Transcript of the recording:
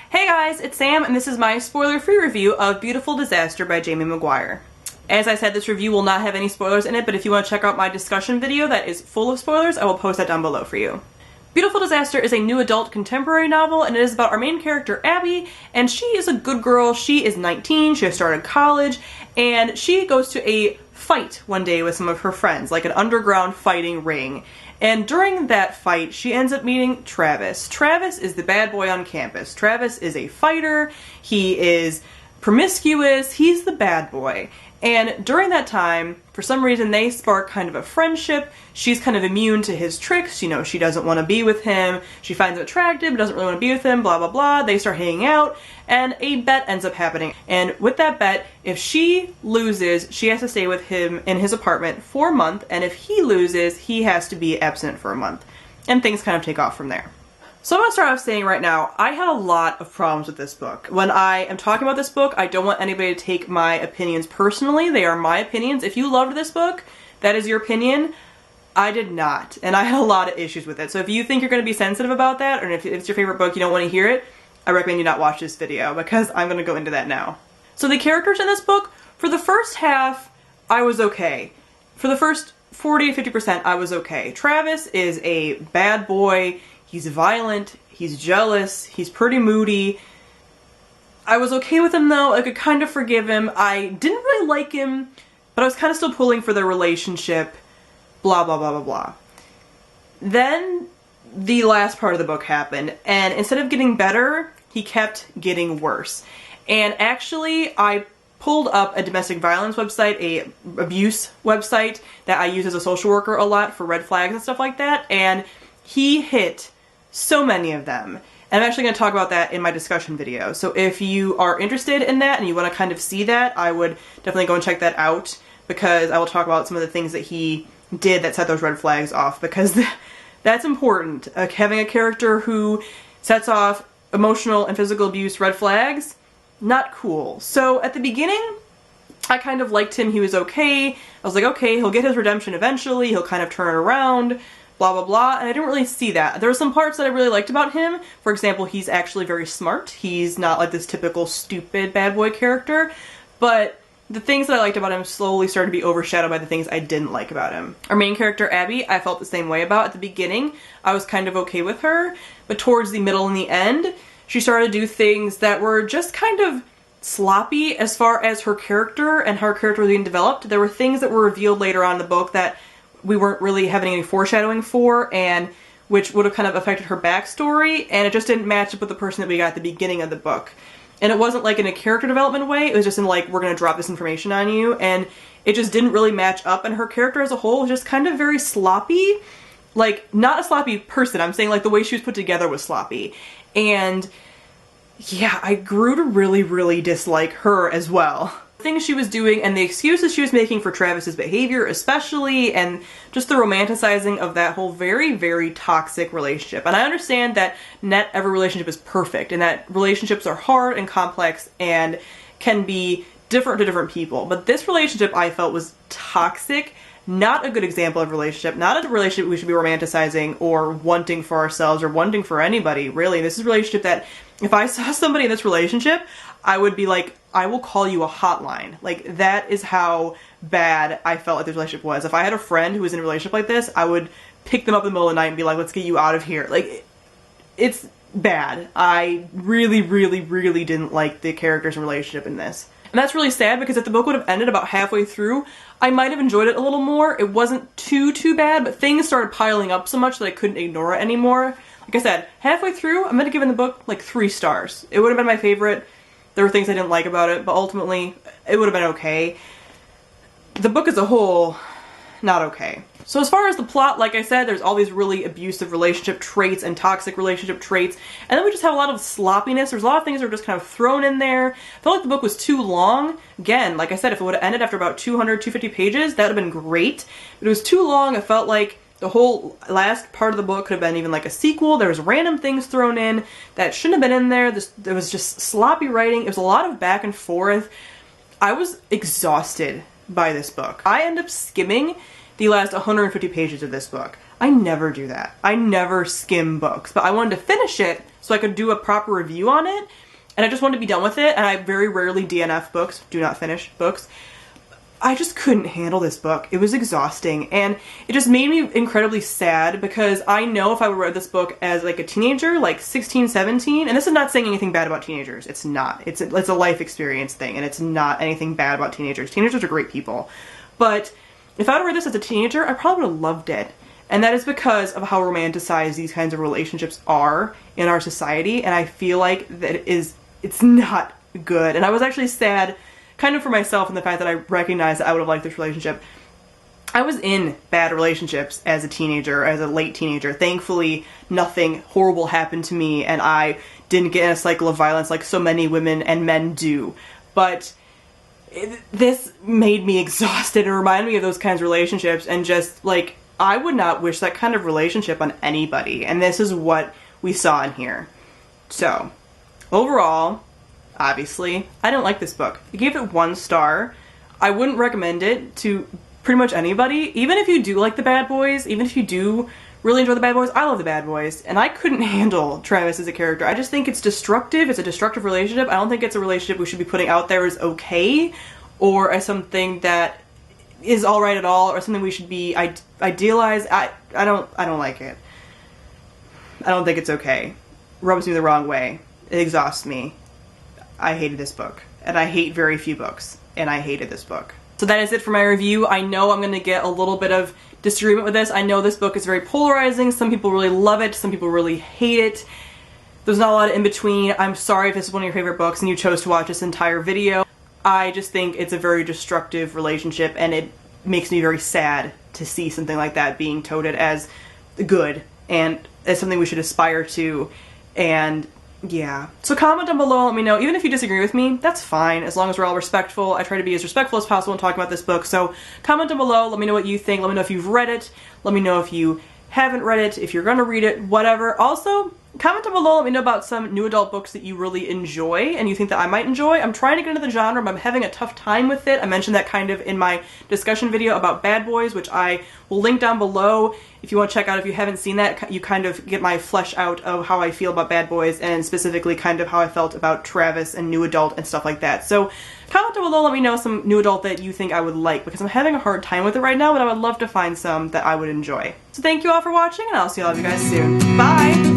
Hey guys, it's Sam, and this is my spoiler-free review of Beautiful Disaster by Jamie McGuire. As I said, this review will not have any spoilers in it, but if you want to check out my discussion video that is full of spoilers, I will post that down below for you. Beautiful Disaster is a new adult contemporary novel, and it is about our main character, Abby, and she is a good girl. She is 19, she has started college, and she goes to a fight one day with some of her friends, like an underground fighting ring. And during that fight, she ends up meeting Travis. Travis is the bad boy on campus. Travis is a fighter, he is promiscuous, he's the bad boy. And during that time, for some reason, they spark kind of a friendship. She's kind of immune to his tricks, you know, she doesn't want to be with him. She finds him attractive, but doesn't really want to be with him, blah blah blah. They start hanging out, and a bet ends up happening. And with that bet, if she loses, she has to stay with him in his apartment for a month, and if he loses, he has to be absent for a month. And things kind of take off from there. So I'm going to start off saying right now, I had a lot of problems with this book. When I am talking about this book, I don't want anybody to take my opinions personally. They are my opinions. If you loved this book, that is your opinion. I did not, and I had a lot of issues with it. So if you think you're going to be sensitive about that, or if it's your favorite book, you don't want to hear it, I recommend you not watch this video, because I'm going to go into that now. So the characters in this book, for the first half, I was okay. For the first 40 to 50%, I was okay. Travis is a bad boy. He's violent, he's jealous, he's pretty moody. I was okay with him though, I could kind of forgive him. I didn't really like him, but I was kind of still pulling for their relationship, blah blah blah blah blah. Then the last part of the book happened, and instead of getting better, he kept getting worse. And actually, I pulled up a domestic violence website, a abuse website that I use as a social worker a lot for red flags and stuff like that, and he hit so many of them. And I'm actually going to talk about that in my discussion video. So if you are interested in that and you want to kind of see that, I would definitely go and check that out, because I will talk about some of the things that he did that set those red flags off, because that's important. Having a character who sets off emotional and physical abuse red flags, not cool. So at the beginning, I kind of liked him. He was okay. I was like, okay, he'll get his redemption eventually. He'll kind of turn it around. Blah blah blah, and I didn't really see that. There were some parts that I really liked about him. For example, he's actually very smart. He's not like this typical stupid bad boy character, but the things that I liked about him slowly started to be overshadowed by the things I didn't like about him. Our main character, Abby, I felt the same way about. At the beginning, I was kind of okay with her, but towards the middle and the end, she started to do things that were just kind of sloppy as far as her character and how her character was being developed. There were things that were revealed later on in the book that we weren't really having any foreshadowing for, and which would have kind of affected her backstory, and it just didn't match up with the person that we got at the beginning of the book. And it wasn't like in a character development way, it was just in like, we're gonna drop this information on you, and it just didn't really match up, and her character as a whole was just kind of very sloppy. Like, not a sloppy person, I'm saying like the way she was put together was sloppy. And yeah, I grew to really, really dislike her as well. Things she was doing and the excuses she was making for Travis's behavior especially, and just the romanticizing of that whole very, very toxic relationship. And I understand that not every relationship is perfect, and that relationships are hard and complex and can be different to different people. But this relationship I felt was toxic, not a good example of a relationship, not a relationship we should be romanticizing or wanting for ourselves or wanting for anybody, really. This is a relationship that if I saw somebody in this relationship, I would be like, I will call you a hotline. Like, that is how bad I felt like this relationship was. If I had a friend who was in a relationship like this, I would pick them up in the middle of the night and be like, let's get you out of here. Like, it's bad. I really, really, really didn't like the characters and relationship in this. And that's really sad, because if the book would have ended about halfway through, I might have enjoyed it a little more. It wasn't too bad, but things started piling up so much that I couldn't ignore it anymore. Like I said, halfway through, I'm gonna give the book like 3 stars. It would have been my favorite. There were things I didn't like about it, but ultimately, it would have been okay. The book as a whole, not okay. So as far as the plot, like I said, there's all these really abusive relationship traits and toxic relationship traits, and then we just have a lot of sloppiness. There's a lot of things that are just kind of thrown in there. I felt like the book was too long. Again, like I said, if it would have ended after about 200, 250 pages, that would have been great. But it was too long. I felt like the whole last part of the book could have been even like a sequel. There was random things thrown in that shouldn't have been in there. There was just sloppy writing. It was a lot of back and forth. I was exhausted by this book. I ended up skimming the last 150 pages of this book. I never do that. I never skim books, but I wanted to finish it so I could do a proper review on it, and I just wanted to be done with it, and I very rarely DNF books, do not finish books. I just couldn't handle this book. It was exhausting, and it just made me incredibly sad because I know if I would read this book as like a teenager, like 16, 17, and this is not saying anything bad about teenagers. It's not. It's a life experience thing, and it's not anything bad about teenagers. Teenagers are great people. But if I would read this as a teenager, I probably would have loved it. And that is because of how romanticized these kinds of relationships are in our society, and I feel like that it's not good. And I was actually sad kind of for myself in the fact that I recognized that I would have liked this relationship. I was in bad relationships as a teenager, as a late teenager. Thankfully, nothing horrible happened to me, and I didn't get in a cycle of violence like so many women and men do. But this made me exhausted and reminded me of those kinds of relationships, and just like, I would not wish that kind of relationship on anybody, and this is what we saw in here. So, overall, obviously, I didn't like this book. I gave it 1 star. I wouldn't recommend it to pretty much anybody, even if you do like the bad boys, even if you do really enjoy the bad boys. I love the bad boys, and I couldn't handle Travis as a character. I just think it's destructive. It's a destructive relationship. I don't think it's a relationship we should be putting out there as okay, or as something that is alright at all, or something we should be idealize. I don't like it. I don't think it's okay. Rubs me the wrong way. It exhausts me. I hated this book, and I hate very few books, and I hated this book. So that is it for my review. I know I'm going to get a little bit of disagreement with this. I know this book is very polarizing. Some people really love it, some people really hate it. There's not a lot of in between. I'm sorry if this is one of your favorite books and you chose to watch this entire video. I just think it's a very destructive relationship, and it makes me very sad to see something like that being touted as good and as something we should aspire to. And yeah. So comment down below, let me know. Even if you disagree with me, that's fine, as long as we're all respectful. I try to be as respectful as possible when talking about this book. So comment down below, let me know what you think. Let me know if you've read it. Let me know if you haven't read it, if you're gonna read it, whatever. Also, comment down below, let me know about some new adult books that you really enjoy and you think that I might enjoy. I'm trying to get into the genre, but I'm having a tough time with it. I mentioned that kind of in my discussion video about Bad Boys, which I will link down below if you want to check out. If you haven't seen that, you kind of get my flesh out of how I feel about Bad Boys, and specifically kind of how I felt about Travis and new adult and stuff like that. So comment down below, let me know some new adult that you think I would like, because I'm having a hard time with it right now, but I would love to find some that I would enjoy. So thank you all for watching, and I'll see all of you guys soon. Bye!